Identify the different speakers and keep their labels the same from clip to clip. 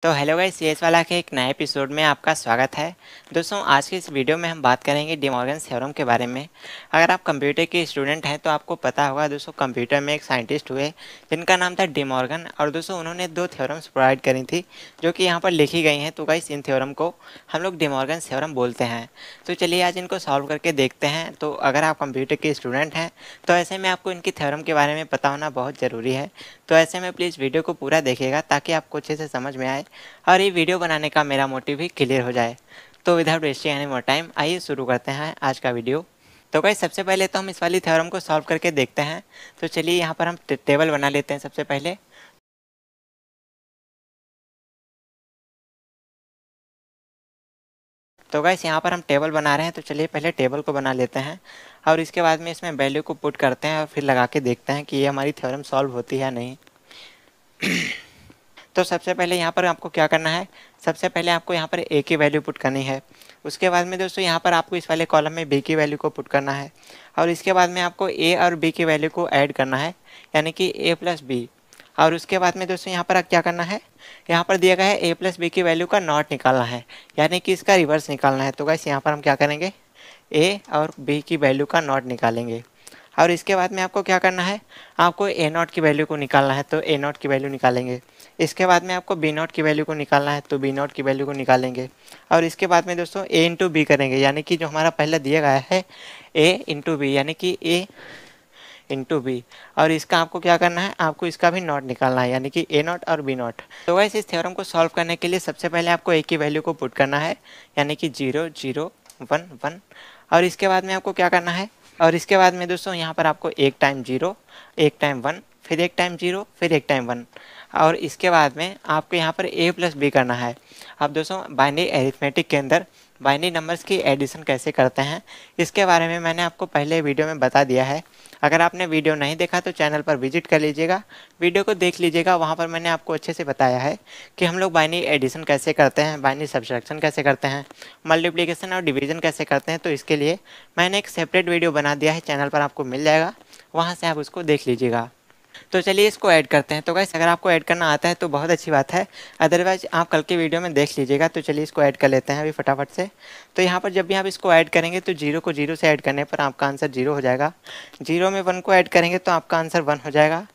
Speaker 1: तो hello guys, CS वाला के एक नए एपिसोड में आपका स्वागत है। दोस्तों, आज की इस वीडियो में हम बात करेंगे डी मॉर्गन थ्योरम के बारे में। अगर आप कंप्यूटर के स्टूडेंट हैं तो आपको पता होगा दोस्तों, कंप्यूटर में एक साइंटिस्ट हुए जिनका नाम था डी मॉर्गन, और दोस्तों उन्होंने दो थ्योरम्स प्रोवाइड करी थी जो कि यहाँ पर लिखी गई हैं। तो गाइस, इन थ्योरम को हम लोग डी मॉर्गन थ्योरम बोलते हैं। तो चलिए आज इनको सॉल्व करके देखते हैं। तो अगर आप कंप्यूटर के स्टूडेंट हैं तो ऐसे में आपको इनकी थ्योरम के बारे में पता होना बहुत ज़रूरी है। तो ऐसे में प्लीज़ वीडियो को पूरा देखिएगा ताकि आपको अच्छे से समझ में आए और ये वीडियो बनाने का मेरा मोटिव भी क्लियर हो जाए। तो without wasting any more time, आइए शुरू करते हैं आज का वीडियो। तो गाइस, सबसे पहले तो हम इस वाली थ्योरम को सॉल्व करके देखते हैं। तो चलिए यहाँ पर हम टेबल बना लेते हैं सबसे पहले। तो गाइस, यहाँ पर हम टेबल बना रहे हैं, तो चलिए पहले टेबल को बना लेते हैं और इसके बाद में इसमें वैल्यू को पुट करते हैं और फिर लगा के देखते हैं कि ये हमारी थ्योरम सॉल्व होती है या नहीं। तो सबसे पहले यहाँ पर आपको क्या करना है, सबसे पहले आपको यहाँ पर ए की वैल्यू पुट करनी है। उसके बाद में दोस्तों यहाँ पर आपको इस वाले कॉलम में बी की वैल्यू को पुट करना है और इसके बाद में आपको ए और बी की वैल्यू को ऐड करना है, यानी कि ए प्लस बी। और उसके बाद में दोस्तों यहाँ पर क्या करना है, यहाँ पर दिया गया है ए प्लस बी की वैल्यू का नॉट निकालना है, यानी कि इसका रिवर्स निकालना है। तो गाइस, यहाँ पर हम क्या करेंगे, ए और बी की वैल्यू का नॉट निकालेंगे। और इसके बाद में आपको क्या करना है, आपको ए नॉट की वैल्यू को निकालना है, तो ए नॉट की वैल्यू निकालेंगे। इसके बाद में आपको बी नॉट की वैल्यू को निकालना है, तो बी नॉट की वैल्यू को निकालेंगे। और इसके बाद में दोस्तों ए इंटू बी करेंगे, यानी कि जो हमारा पहले दिया गया है ए इंटू बी, यानी कि ए इंटू बी। और इसका आपको क्या करना है, आपको इसका भी नॉट निकालना है, यानी कि ए नॉट और बी नॉट। तो वैसे इस थ्योरम को सॉल्व करने के लिए सबसे पहले आपको ए की वैल्यू को पुट करना है, यानी कि 0 0 1 1। और इसके बाद में आपको क्या करना है, और इसके बाद में दोस्तों यहाँ पर आपको एक टाइम 0, एक टाइम 1, फिर एक टाइम 0, फिर एक टाइम 1। और इसके बाद में आपको यहाँ पर ए प्लस बी करना है। अब दोस्तों, बाइनरी एरिथमेटिक के अंदर बाइनरी नंबर्स की एडिशन कैसे करते हैं, इसके बारे में मैंने आपको पहले वीडियो में बता दिया है। अगर आपने वीडियो नहीं देखा तो चैनल पर विजिट कर लीजिएगा, वीडियो को देख लीजिएगा। वहाँ पर मैंने आपको अच्छे से बताया है कि हम लोग बाइनरी एडिशन कैसे करते हैं, बाइनरी सब्सट्रैक्शन कैसे करते हैं, मल्टीप्लिकेशन और डिवीजन कैसे करते हैं। तो इसके लिए मैंने एक सेपरेट वीडियो बना दिया है, चैनल पर आपको मिल जाएगा, वहाँ से आप उसको देख लीजिएगा। तो चलिए इसको ऐड करते हैं। तो गाइस, अगर आपको ऐड करना आता है तो बहुत अच्छी बात है, अदरवाइज आप कल के वीडियो में देख लीजिएगा। तो चलिए इसको ऐड कर लेते हैं अभी फटाफट से। तो यहाँ पर जब भी आप इसको ऐड करेंगे तो 0 को 0 से ऐड करने पर आपका आंसर 0 हो जाएगा। 0 में 1 को ऐड करेंगे तो आपका आंसर 1 हो जाएगा,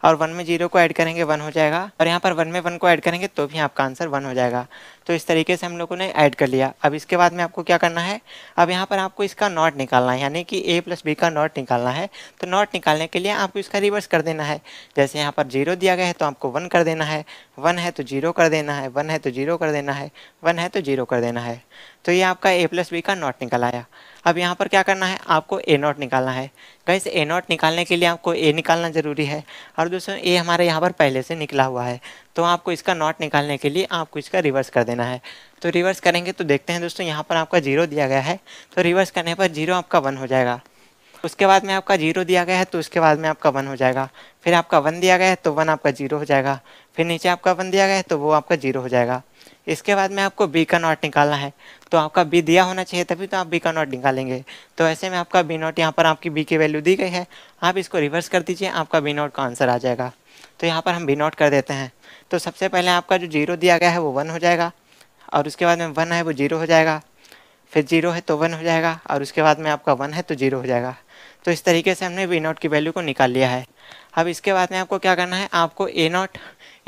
Speaker 1: और 1 में 0 को ऐड करेंगे 1 हो जाएगा, और यहाँ पर 1 में 1 को ऐड करेंगे तो भी आपका आंसर 1 हो जाएगा। तो इस तरीके से हम लोगों ने ऐड कर लिया। अब इसके बाद में आपको क्या करना है, अब यहाँ पर आपको इसका नॉट निकालना है, यानी कि ए प्लस बी का नॉट निकालना है। तो नॉट निकालने के लिए आपको इसका रिवर्स कर देना है। जैसे यहाँ पर 0 दिया गया है तो आपको 1 कर देना है, 1 है तो 0 कर देना है, 1 है तो 0 कर देना है, 1 है तो 0 कर देना है। तो ये आपका ए प्लस बी का नॉट निकल आया। अब यहाँ पर क्या करना है, आपको ए नॉट निकालना है। गाइस, ए नॉट निकालने के लिए आपको ए निकालना ज़रूरी है, और दोस्तों ए हमारे यहाँ पर पहले से निकला हुआ है। तो आपको इसका नॉट निकालने के लिए आपको इसका रिवर्स कर देना है। तो रिवर्स करेंगे तो देखते हैं दोस्तों, यहाँ पर आपका 0 दिया गया है, तो रिवर्स करने पर 0 आपका 1 हो जाएगा। उसके बाद में आपका 0 दिया गया है तो उसके बाद में आपका 1 हो जाएगा। फिर आपका 1 दिया गया है तो 1 आपका 0 हो जाएगा। फिर नीचे आपका 1 दिया गया है तो वो आपका 0 हो जाएगा। इसके बाद में आपको बी का नॉट निकालना है, तो आपका बी दिया होना चाहिए तभी तो आप बी का नॉट निकालेंगे। तो ऐसे में आपका बी नॉट, यहाँ पर आपकी बी की वैल्यू दी गई है, आप इसको रिवर्स कर दीजिए, आपका बी नॉट का आंसर आ जाएगा। तो यहाँ पर हम बी नॉट कर देते हैं। तो सबसे पहले आपका जो 0 दिया गया है वो 1 हो जाएगा, और उसके बाद में 1 है वो 0 हो जाएगा, फिर 0 है तो 1 हो जाएगा, और उसके बाद में आपका 1 है तो 0 हो जाएगा। तो इस तरीके से हमने बी नॉट की वैल्यू को निकाल लिया है। अब इसके बाद में आपको क्या करना है, आपको ए नॉट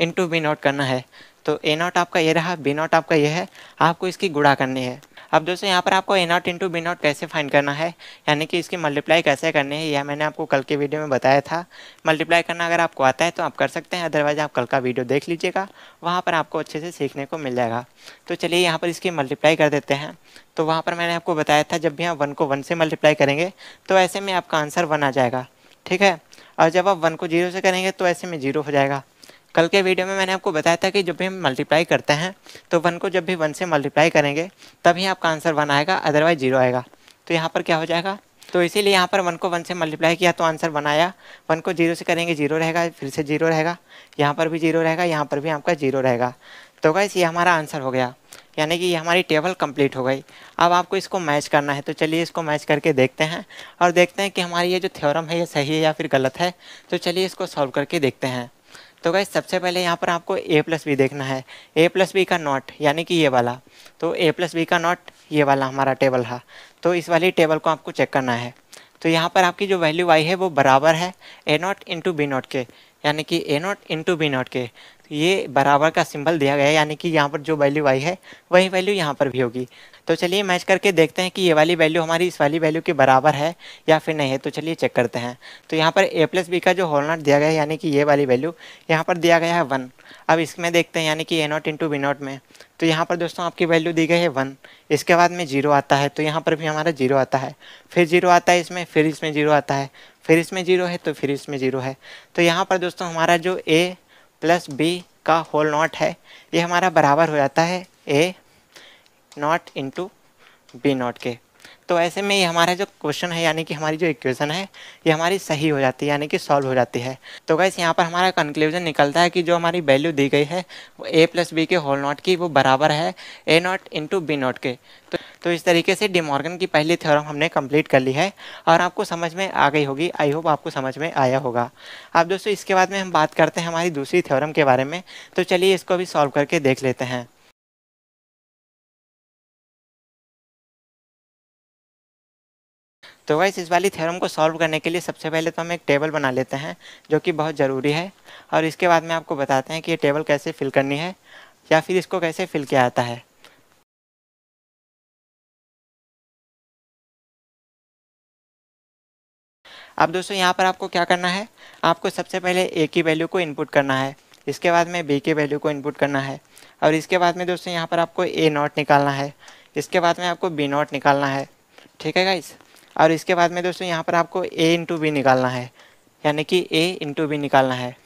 Speaker 1: इंटू बी नॉट करना है। तो ए नॉट आपका ये रहा, बी नॉट आपका ये है, आपको इसकी गुणा करनी है। अब दोस्तों यहाँ पर आपको ए नॉट इंटू बी नॉट कैसे फाइंड करना है, यानी कि इसकी मल्टीप्लाई कैसे करनी है, यह मैंने आपको कल के वीडियो में बताया था। मल्टीप्लाई करना अगर आपको आता है तो आप कर सकते हैं, अदरवाइज आप कल का वीडियो देख लीजिएगा, वहाँ पर आपको अच्छे से सीखने को मिल जाएगा। तो चलिए यहाँ पर इसकी मल्टीप्लाई कर देते हैं। तो वहाँ पर मैंने आपको बताया था, जब भी आप 1 को 1 से मल्टीप्लाई करेंगे तो ऐसे में आपका आंसर 1 आ जाएगा, ठीक है। और जब आप 1 को 0 से करेंगे तो ऐसे में 0 हो जाएगा। कल के वीडियो में मैंने आपको बताया था कि जब भी हम मल्टीप्लाई करते हैं तो 1 को जब भी 1 से मल्टीप्लाई करेंगे तभी आपका आंसर 1 आएगा, अदरवाइज 0 आएगा। तो यहाँ पर क्या हो जाएगा, तो इसीलिए यहाँ पर 1 को 1 से मल्टीप्लाई किया तो आंसर 1 आया। 1 को 0 से करेंगे 0 रहेगा, फिर से 0 रहेगा, यहाँ पर भी 0 रहेगा, यहाँ पर भी आपका 0 रहेगा। तो गाइस, ये हमारा आंसर हो गया, यानी कि ये हमारी टेबल कंप्लीट हो गई। अब आपको इसको मैच करना है, तो चलिए इसको मैच करके देखते हैं और देखते हैं कि हमारी ये जो थ्योरम है ये सही है या फिर गलत है। तो चलिए इसको सॉल्व करके देखते हैं। तो गाइस सबसे पहले यहाँ पर आपको a प्लस बी देखना है, a प्लस बी का नॉट यानी कि ये वाला। तो a प्लस बी का नॉट ये वाला हमारा टेबल है, तो इस वाली टेबल को आपको चेक करना है। तो यहाँ पर आपकी जो वैल्यू y है वो बराबर है ए नॉट इंटू बी नॉट के, यानी कि ए नॉट इंटू बी नॉट के। तो ये बराबर का सिंबल दिया गया है, यानी कि यहाँ पर जो वैल्यू y है वही वैल्यू यहाँ पर भी होगी। तो चलिए मैच करके देखते हैं कि ये वाली वैल्यू हमारी इस वाली वैल्यू के बराबर है या फिर नहीं है। तो चलिए चेक करते हैं। तो यहाँ पर a प्लस बी का जो होल नॉट दिया गया है, यानी कि ये वाली वैल्यू यहाँ पर दिया गया है 1। अब इसमें देखते हैं, यानी कि ए नॉट इंटू बी नॉट में, तो यहाँ पर दोस्तों आपकी वैल्यू दी गई है 1। इसके बाद में 0 आता है, तो यहाँ पर भी हमारा 0 आता है, फिर 0 आता है इसमें, फिर इसमें 0 आता है, फिर इसमें 0 है, तो फिर इसमें 0 है। तो यहाँ पर दोस्तों हमारा जो a प्लस बी का होल नॉट है ये हमारा बराबर हो जाता है ए नॉट इंटू बी नॉट के। तो ऐसे में ये हमारा जो क्वेश्चन है, यानी कि हमारी जो इक्वेशन है ये हमारी सही हो जाती है, यानी कि सॉल्व हो जाती है। तो गाइस यहाँ पर हमारा कंक्लूजन निकलता है कि जो हमारी वैल्यू दी गई है वो a प्लस बी के होल नॉट की वो बराबर है ए नॉट इंटू बी नॉट के। तो इस तरीके से डी मॉर्गन की पहली थ्योरम हमने कंप्लीट कर ली है और आपको समझ में आ गई होगी। आई होप आपको समझ में आया होगा। अब दोस्तों इसके बाद में हम बात करते हैं हमारी दूसरी थ्योरम के बारे में। तो चलिए इसको भी सॉल्व करके देख लेते हैं। तो गाइस इस वाली थ्योरम को सॉल्व करने के लिए सबसे पहले तो हम एक टेबल बना लेते हैं, जो कि बहुत ज़रूरी है, और इसके बाद में आपको बताते हैं कि ये टेबल कैसे फिल करनी है या फिर इसको कैसे फिल किया जाता है। अब दोस्तों यहाँ पर आपको क्या करना है, आपको सबसे पहले ए की वैल्यू को इनपुट करना है, इसके बाद में बी की वैल्यू को इनपुट करना है, और इसके बाद में दोस्तों यहाँ पर आपको ए नॉट निकालना है, इसके बाद में आपको बी नॉट निकालना है। ठीक है गाइस। और इसके बाद में दोस्तों यहाँ पर आपको a इंटू बी निकालना है, यानी कि a इंटू बी निकालना है।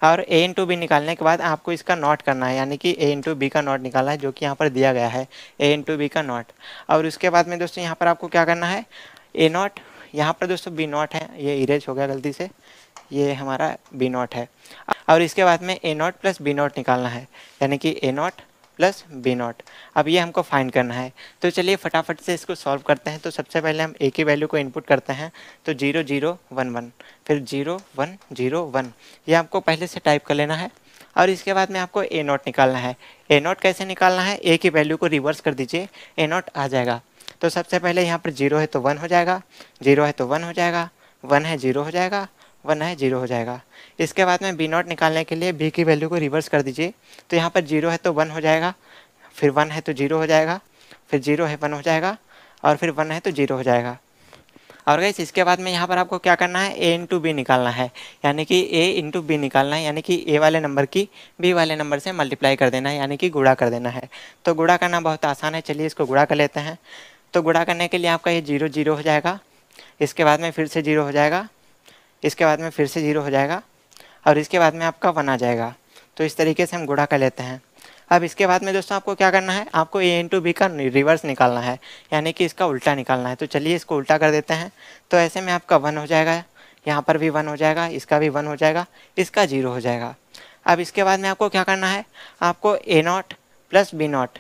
Speaker 1: और a इंटू बी निकालने के बाद आपको इसका नॉट करना है, यानी कि a इंटू बी का नॉट निकालना है, जो कि यहाँ पर दिया गया है a इंटू बी का नॉट। और उसके बाद में दोस्तों यहाँ पर आपको क्या करना है, a नॉट, यहाँ पर दोस्तों b नॉट है, ये इरेज हो गया गलती से, ये हमारा b नॉट है। और इसके बाद में a not plus b not निकालना है, यानी कि a not plus b not. अब ये हमको फाइंड करना है। तो चलिए फटाफट से इसको सॉल्व करते हैं। तो सबसे पहले हम a की वैल्यू को इनपुट करते हैं, तो 0 0 1 1, फिर 0 1 0 1, ये आपको पहले से टाइप कर लेना है। और इसके बाद में आपको a नॉट निकालना है। a नॉट कैसे निकालना है, a की वैल्यू को रिवर्स कर दीजिए, a नॉट आ जाएगा। तो सबसे पहले यहाँ पर 0 है तो 1 हो जाएगा, 0 है तो 1 हो जाएगा, 1 है 0 हो जाएगा, 1 है 0 हो जाएगा। इसके बाद में बी नॉट निकालने के लिए बी की वैल्यू को रिवर्स कर दीजिए, तो यहाँ पर 0 है तो 1 हो जाएगा, फिर 1 है तो 0 हो जाएगा, फिर 0 है 1 हो जाएगा, और फिर 1 है तो 0 हो जाएगा। और गाइस इसके बाद में यहाँ पर आपको क्या करना है, a इंटू बी निकालना है, यानी कि a इंटू बी निकालना है, यानी कि a वाले नंबर की b वाले नंबर से मल्टीप्लाई कर देना है, यानी कि गुणा कर देना है। तो गुणा करना बहुत आसान है, चलिए इसको गुणा कर लेते हैं। तो गुणा करने के लिए आपका ये 0 0 हो जाएगा, इसके बाद में फिर से 0 हो जाएगा, इसके बाद में फिर से 0 हो जाएगा, और इसके बाद में आपका 1 आ जाएगा। तो इस तरीके से हम गुणा कर लेते हैं। अब इसके बाद में दोस्तों आपको क्या करना है, आपको a इंटू बी का रिवर्स निकालना है, यानी कि इसका उल्टा निकालना है। तो चलिए इसको उल्टा कर देते हैं। तो ऐसे में आपका 1 हो जाएगा, यहाँ पर भी 1 हो जाएगा, इसका भी 1 हो जाएगा, इसका 0 हो जाएगा। अब इसके बाद में आपको क्या करना है, आपको a not plus b not,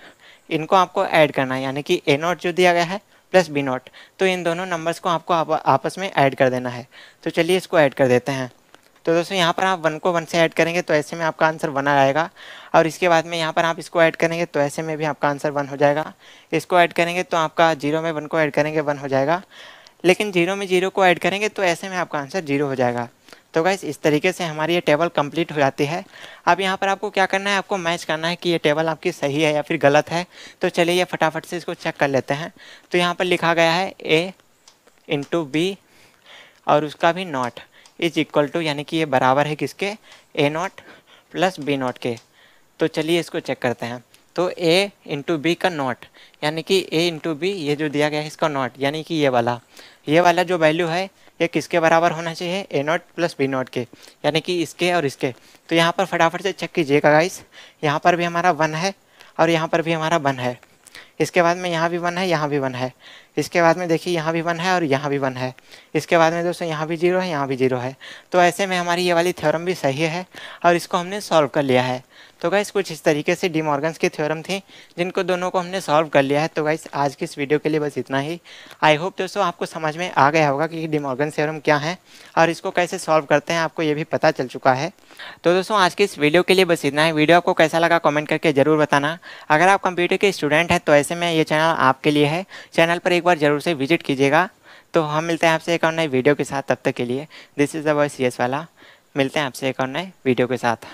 Speaker 1: इनको आपको ऐड करना है, यानी कि a नॉट जो दिया गया है प्लस बी नॉट, तो इन दोनों नंबर्स को आपको आपस में ऐड कर देना है। तो चलिए इसको ऐड कर देते हैं। तो दोस्तों यहाँ पर आप 1 को 1 से ऐड करेंगे तो ऐसे में आपका आंसर 1 आएगा, और इसके बाद में यहाँ पर आप इसको ऐड करेंगे तो ऐसे में भी आपका आंसर 1 हो जाएगा। इसको ऐड करेंगे तो आपका 0 में 1 को ऐड करेंगे 1 हो जाएगा, लेकिन 0 में 0 को ऐड करेंगे तो ऐसे में आपका आंसर 0 हो जाएगा। तो गाइस इस तरीके से हमारी ये टेबल कंप्लीट हो जाती है। अब यहाँ पर आपको क्या करना है, आपको मैच करना है कि ये टेबल आपकी सही है या फिर गलत है। तो चलिए ये फटाफट से इसको चेक कर लेते हैं। तो यहाँ पर लिखा गया है a इंटू बी और उसका भी नॉट इज इक्वल टू, यानी कि ये बराबर है किसके, a not plus b not के। तो चलिए इसको चेक करते हैं। तो a इंटू बी का नॉट, यानी कि a इंटू बी ये जो दिया गया है इसका नॉट, यानी कि ये वाला जो वैल्यू है ये किसके बराबर होना चाहिए, a not plus b not के, यानी कि इसके और इसके। तो यहाँ पर फटाफट से चेक कीजिएगा गाइस, यहाँ पर भी हमारा 1 है और यहाँ पर भी हमारा 1 है, इसके बाद में यहाँ भी 1 है, यहाँ भी 1 है, इसके बाद में देखिए यहाँ भी 1 है और यहाँ भी 1 है। इसके बाद में दोस्तों यहाँ भी 0 है, यहाँ भी 0 है। तो ऐसे में हमारी ये वाली थ्योरम भी सही है और इसको हमने सॉल्व कर लिया है। तो गाइस कुछ इस तरीके से डी मॉर्गन्स की थ्योरम थी जिनको दोनों को हमने सॉल्व कर लिया है। तो गाइस आज की इस वीडियो के लिए बस इतना ही। आई होप दोस्तों आपको समझ में आ गया होगा कि डी मॉर्गन थ्योरम क्या है और इसको कैसे सॉल्व करते हैं, आपको ये भी पता चल चुका है। तो दोस्तों आज की इस वीडियो के लिए बस इतना है। वीडियो आपको कैसा लगा कमेंट करके ज़रूर बताना। अगर आप कंप्यूटर के स्टूडेंट हैं तो ऐसे में ये चैनल आपके लिए है। चैनल पर एक बार ज़रूर से विजिट कीजिएगा। तो हम मिलते हैं आपसे एक और नई वीडियो के साथ। तब तक के लिए this is the voice CS वाला। मिलते हैं आपसे एक और नए वीडियो के साथ।